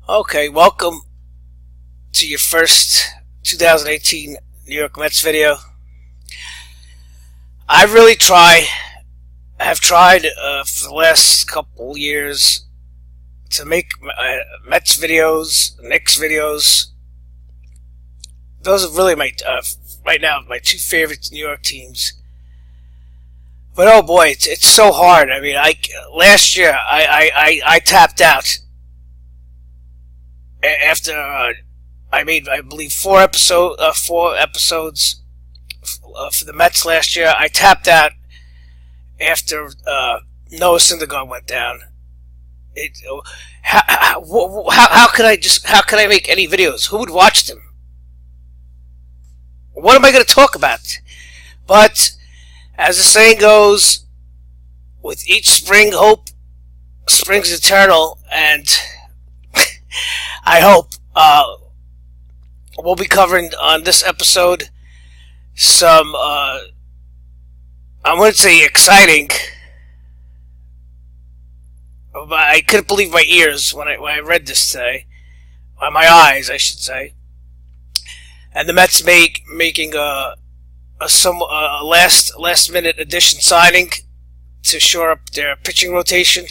Okay, welcome to your first 2018 New York Mets video. I really have tried for the last couple years to make Mets videos, Knicks videos. Those are really right now, my two favorite New York teams. But oh boy, it's so hard. I mean, last year I tapped out after I made, I believe, four episodes for the Mets last year. I tapped out after Noah Syndergaard went down. How could I make any videos? Who would watch them? What am I going to talk about? But as the saying goes, with each spring, hope springs eternal, and I hope we'll be covering on this episode some, I wouldn't say exciting, but I couldn't believe my ears when I read this today. My eyes, I should say. And the Mets making a last minute addition signing to shore up their pitching rotation.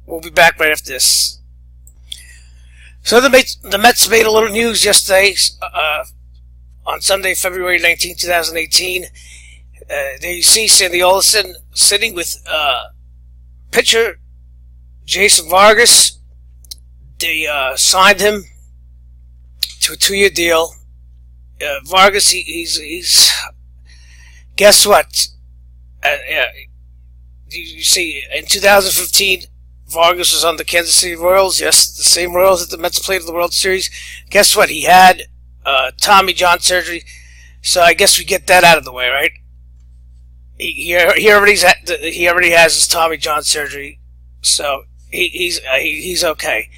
We'll be back right after this. So the Mets made a little news yesterday, on Sunday, February 19, 2018. There you see Sandy Olson sitting with pitcher Jason Vargas. They signed him to a 2-year deal. Vargas, he's guess what? You see, in 2015, Vargas was on the Kansas City Royals. Yes, the same Royals that the Mets played in the World Series. Guess what? He had Tommy John surgery, so I guess we get that out of the way, right? He already has his Tommy John surgery, so he's okay.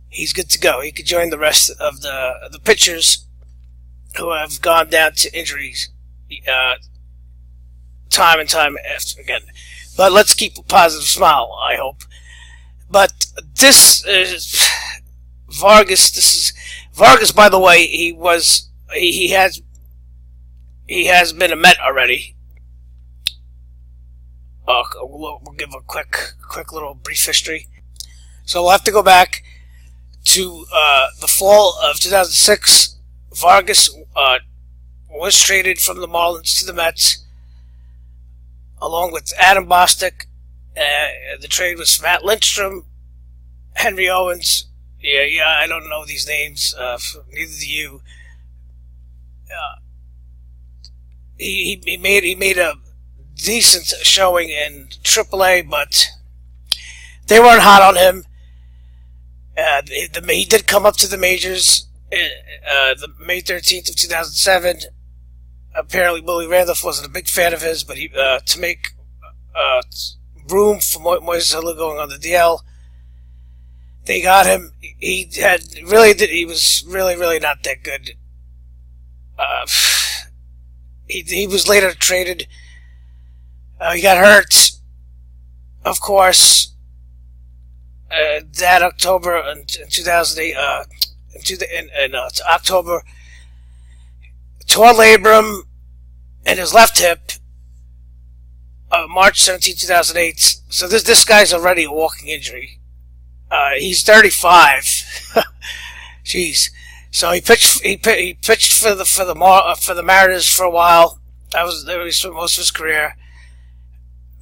He's good to go. He could join the rest of the pitchers who have gone down to injuries time and time after again. But let's keep a positive smile, I hope. But this is Vargas. This is Vargas, by the way. He has been a Met already. We'll give a quick little brief history. So we'll have to go back to the fall of 2006. Vargas was traded from the Marlins to the Mets, along with Adam Bostic. The trade was Matt Lindstrom, Henry Owens. Yeah, I don't know these names. Neither do you. He made a decent showing in AAA, but they weren't hot on him. He did come up to the majors the May 13th of 2007. Apparently, Willie Randolph wasn't a big fan of his, but to make room for Moises Alou going on the DL, they got him. He was really not that good. He was later traded. He got hurt, of course, that October in 2008. In October, tore labrum in his left hip. March 17, 2008. So this guy's already a walking injury. He's 35. Jeez. So he pitched for the Mariners for a while. That was most of his career.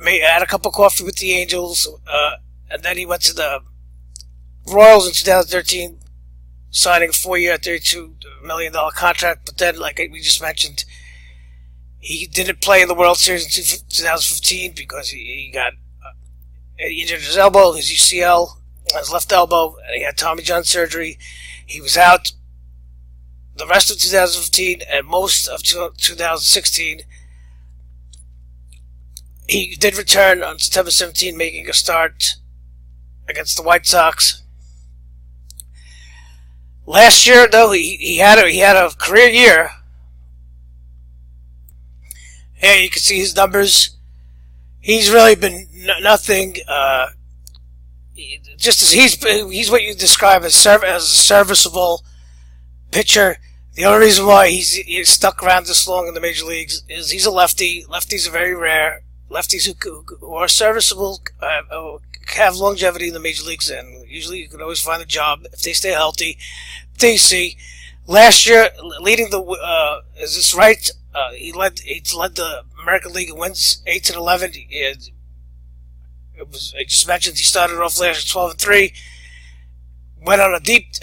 Had a cup of coffee with the Angels, and then he went to the Royals in 2013, signing a 4-year, $32 million contract. But then, like we just mentioned, he didn't play in the World Series in 2015 because he injured his elbow, his UCL, his left elbow, and he had Tommy John surgery. He was out the rest of 2015 and most of 2016. He did return on September 17, making a start against the White Sox. Last year, though, he had a career year. Here you can see his numbers. He's really been nothing. just as he's what you describe as a serviceable pitcher. The only reason why he's stuck around this long in the major leagues is he's a lefty. Lefties are very rare. Lefties who are serviceable have longevity in the major leagues, and usually you can always find a job if they stay healthy. DC last year leading the is this right? He led the American League in wins 8-11. I just mentioned he started off last year 12-3, went on a deep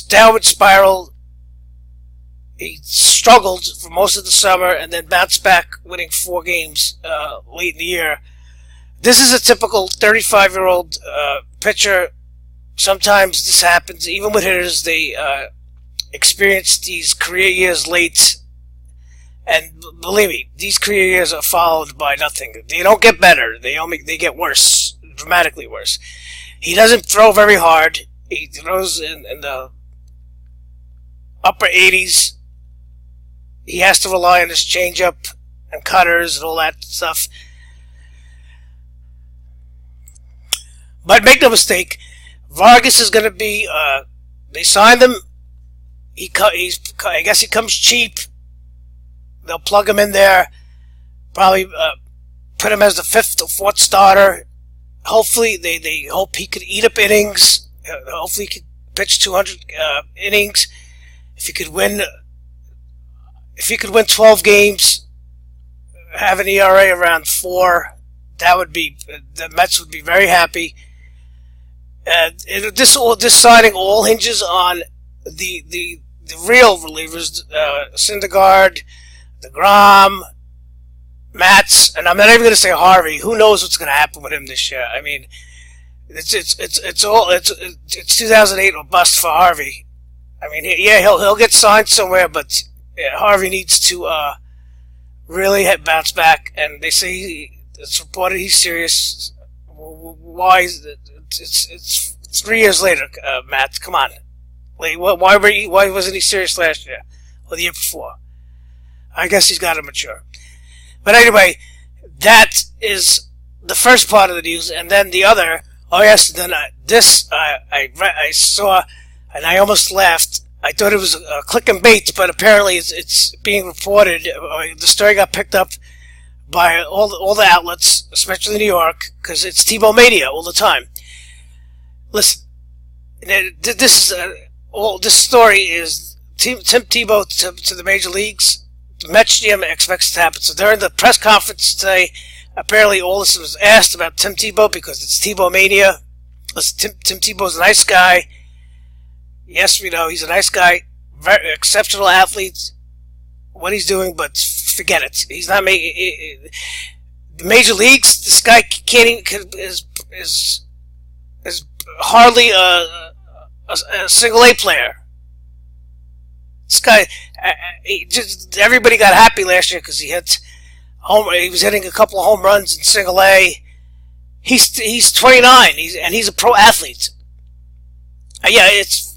downward spiral. He struggled for most of the summer and then bounced back, winning 4 games late in the year. This is a typical 35-year-old pitcher. Sometimes this happens, even with hitters. They experience these career years late, and believe me, these career years are followed by nothing. They don't get better. They get worse, dramatically worse. He doesn't throw very hard. He throws in the upper 80s. He has to rely on his changeup and cutters and all that stuff. But make no mistake, Vargas is going to be. They signed him. I guess he comes cheap. They'll plug him in there. Probably put him as the 5th or 4th starter. Hopefully, they hope he could eat up innings. Hopefully, he could pitch 200 innings. If he could win 12 games, have an ERA around 4, the Mets would be very happy. This signing all hinges on the real relievers, Syndergaard, DeGrom, Matz, and I'm not even going to say Harvey. Who knows what's going to happen with him this year? I mean, it's 2008 or bust for Harvey. I mean, yeah, he'll get signed somewhere, but Harvey needs to really bounce back. And they say it's reported he's serious. Why? It's 3 years later, Matt. Come on, why wasn't he serious last year or the year before? I guess he's got to mature. But anyway, that is the first part of the news, and then the other. Oh yes, then I saw, and I almost laughed. I thought it was a click and bait, but apparently it's being reported. The story got picked up by all the outlets, especially New York, because it's Tebow Mania all the time. Listen, this story is Tim Tebow to the major leagues. The Mets GM expects it to happen. So during the press conference today, apparently all this was asked about Tim Tebow because it's Tebow Mania. Listen, Tim Tebow's a nice guy. Yes, we know he's a nice guy, very exceptional athlete. What he's doing, but forget it. He's not making the major leagues. This guy is hardly a single A player. This guy, everybody got happy last year because he was hitting a couple of home runs in single A. He's 29. He's a pro athlete. Yeah, it's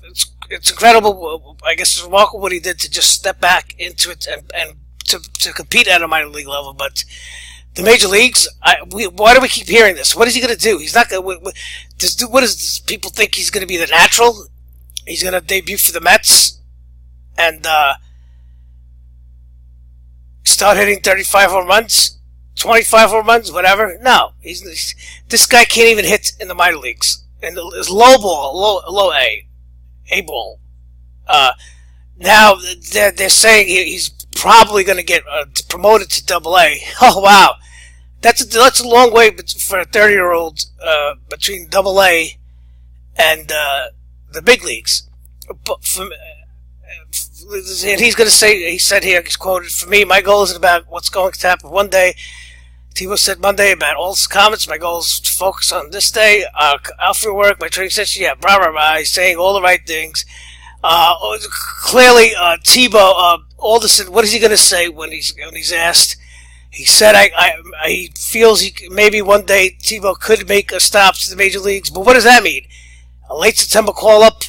incredible. I guess it's remarkable what he did to just step back into it and to compete at a minor league level. But the major leagues, why do we keep hearing this? What is he going to do? He's not going to. What is this? People think he's going to be the natural. He's going to debut for the Mets and start hitting 35 home runs, 25 home runs, whatever. No, this guy can't even hit in the minor leagues. And it's low A ball. Now they're saying he's probably going to get promoted to Double A. Oh wow, that's a long way for a 30-year-old between Double A and the big leagues. And he's going to say, he said here, he's quoted, "For me, my goal isn't about what's going to happen one day." Tebow said Monday about all his comments. "My goal is to focus on this day, outfield work, my training session." Yeah, blah, blah, blah. He's saying all the right things. Clearly, Tebow, Alderson, what is he going to say when he's asked? He said, he feels maybe one day Tebow could make a stop to the major leagues. But what does that mean? A late September call-up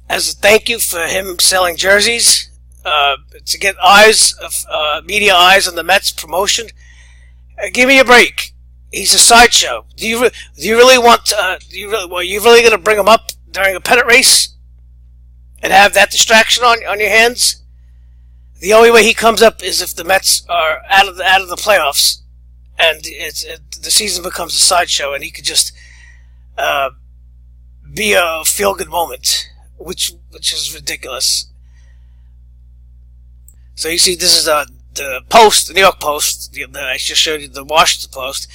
as a thank you for him selling jerseys, to get media eyes on the Mets promotion. Give me a break. He's a sideshow. Do you really want? You really going to bring him up during a pennant race and have that distraction on your hands? The only way he comes up is if the Mets are out of the playoffs, and the season becomes a sideshow, and he could just be a feel good moment, which is ridiculous. So you see, this is the Post, the New York Post. I just showed you the Washington Post.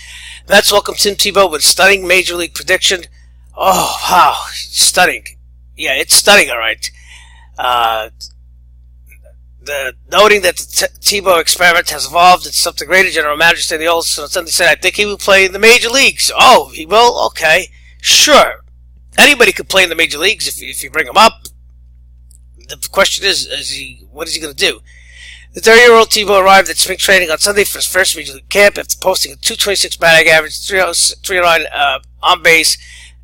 Mets welcome Tim Tebow with stunning Major League prediction. Oh, wow. Stunning. Yeah, it's stunning, all right. Noting that the Tebow experiment has evolved into something greater, General Manager Stanley Olson on Sunday said, I think he will play in the Major Leagues. Oh, he will? Okay. Sure. Anybody could play in the Major Leagues if you bring him up. The question is what is he going to do? The 30-year-old Tebow arrived at spring training on Sunday for his first Major League camp after posting a .226 batting average, 309 on base,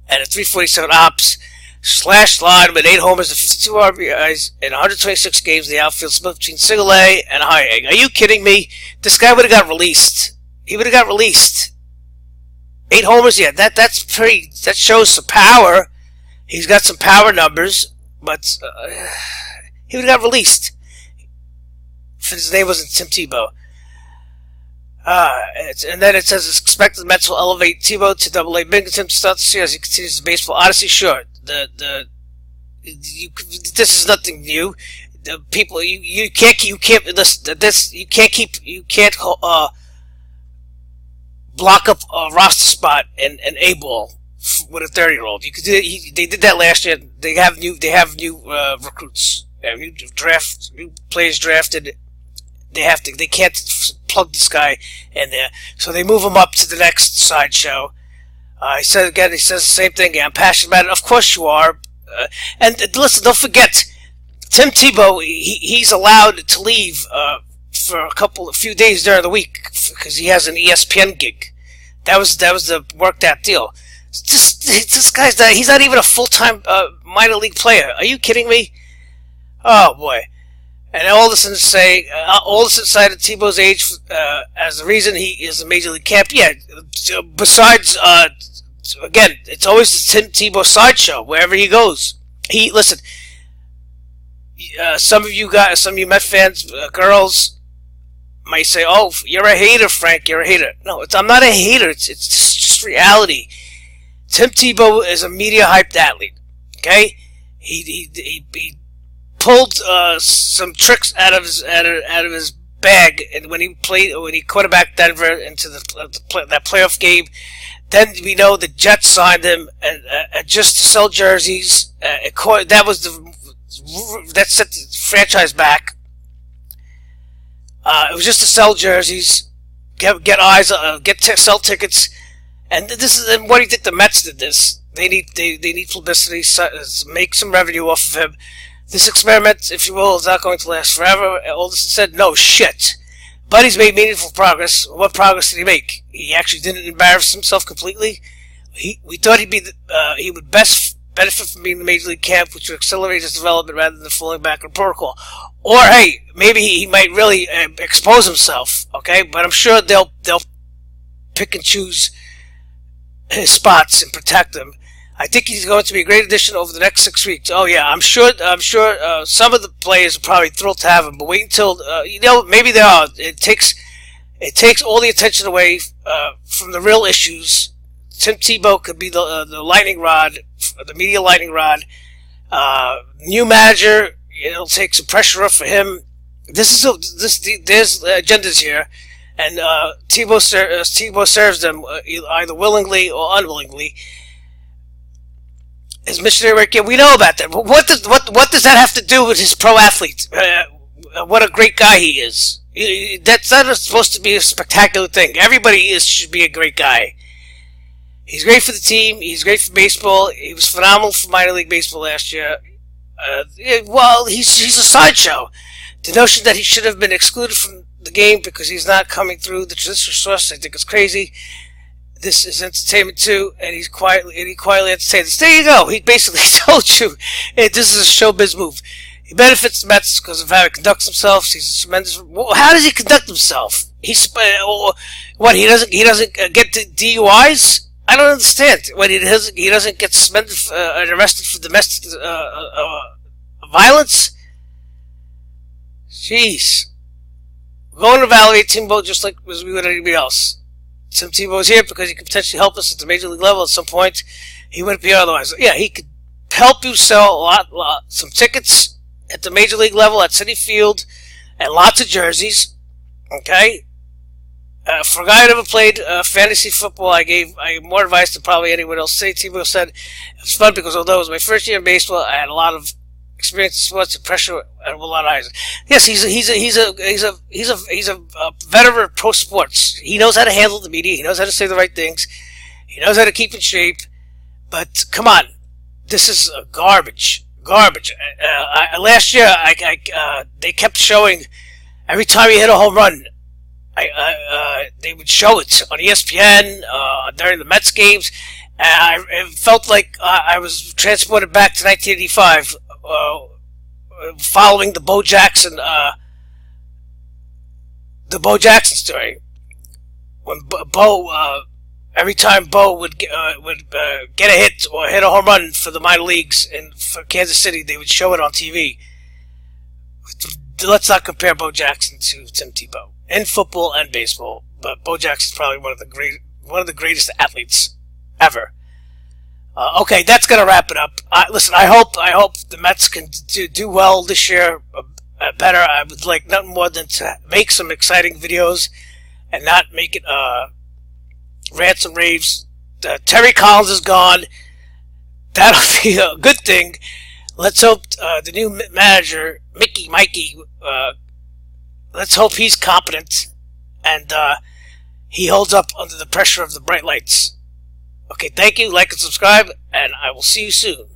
and a .347 ops. Slash line with 8 homers and 52 RBIs in 126 games in the outfield, split between single A and high A. Are you kidding me? This guy would have got released. He would have got released. 8 homers, yeah, that shows some power. He's got some power numbers, but he would have got released if his name wasn't Tim Tebow. And then it says it's expected the Mets will elevate Tebow to Double-A Binghamton to start the season as he continues his baseball odyssey. Sure, this is nothing new. The people you can't block up a roster spot in A-ball with a 30-year-old. You could do it. They did that last year. They have new recruits. They have new players drafted. They can't plug this guy in there. So they move him up to the next sideshow. He says the same thing. Yeah, I'm passionate about it. Of course you are. And listen, don't forget, Tim Tebow, he's allowed to leave for a few days during the week because he has an ESPN gig. That was the worked out deal. This guy's he's not even a full-time minor league player. Are you kidding me? Oh boy. And all this cited Tebow's age as the reason he is a Major League camp. Yeah, besides, again, it's always the Tim Tebow sideshow wherever he goes. Some of you Met fans, girls, might say, "Oh, you're a hater, Frank. You're a hater." No, I'm not a hater. It's just reality. Tim Tebow is a media hyped athlete. Okay, he pulled some tricks out of his bag, and when he quarterbacked Denver into that playoff game, then we know the Jets signed him and just to sell jerseys. That set the franchise back. It was just to sell jerseys, sell tickets, and what do you think the Mets did this? They need publicity, make some revenue off of him. This experiment, if you will, is not going to last forever. Alderson said, no shit. But he's made meaningful progress. What progress did he make? He actually didn't embarrass himself completely. We thought he would best benefit from being in the Major League camp, which would accelerate his development rather than falling back on protocol. Or, hey, maybe he might really expose himself, okay? But I'm sure they'll pick and choose his spots and protect him. I think he's going to be a great addition over the next 6 weeks. Oh yeah, I'm sure. Some of the players are probably thrilled to have him, but wait until maybe they are. It takes all the attention away from the real issues. Tim Tebow could be the lightning rod, the media lightning rod. New manager, it'll take some pressure off for him. There's agendas here, and Tebow serves them either willingly or unwillingly. His missionary work, yeah, we know about that. But what does that have to do with his pro athlete? What a great guy he is. That's not supposed to be a spectacular thing. Everybody should be a great guy. He's great for the team. He's great for baseball. He was phenomenal for minor league baseball last year. He's a sideshow. The notion that he should have been excluded from the game because he's not coming through the traditional source, I think is crazy. This is entertainment too, and he quietly entertains us. There you go. He basically told you, hey, this is a showbiz move. He benefits the Mets because of how he conducts himself. He's a tremendous. How does he conduct himself? What, he doesn't get DUIs? I don't understand. When he doesn't get suspended and arrested for domestic violence? Jeez. We're going to evaluate Tebow just like as we would anybody else. Tim Tebow's here because he could potentially help us at the major league level at some point. He wouldn't be here otherwise. Yeah, he could help you sell some tickets at the major league level at Citi Field and lots of jerseys. Okay? For a guy who never played fantasy football, I gave more advice than probably anyone else. Tebow said it was fun because although it was my first year in baseball, I had a lot of experience in sports and pressure and a lot of eyes. Yes, he's a veteran of pro sports. He knows how to handle the media. He knows how to say the right things. He knows how to keep in shape. But come on, this is garbage. Last year, they kept showing every time he hit a home run. They would show it on ESPN during the Mets games. It felt like I was transported back to 1985, following the Bo Jackson story. When every time Bo would get a hit or hit a home run for the minor leagues and for Kansas City, they would show it on TV. Let's not compare Bo Jackson to Tim Tebow in football and baseball, but Bo Jackson's probably one of the greatest athletes ever. Okay, that's gonna wrap it up. Listen, I hope the Mets can do well this year, better. I would like nothing more than to make some exciting videos and not make it rants and raves. Terry Collins is gone. That'll be a good thing. Let's hope the new manager, Mikey, let's hope he's competent and he holds up under the pressure of the bright lights. Okay, thank you, like and subscribe, and I will see you soon.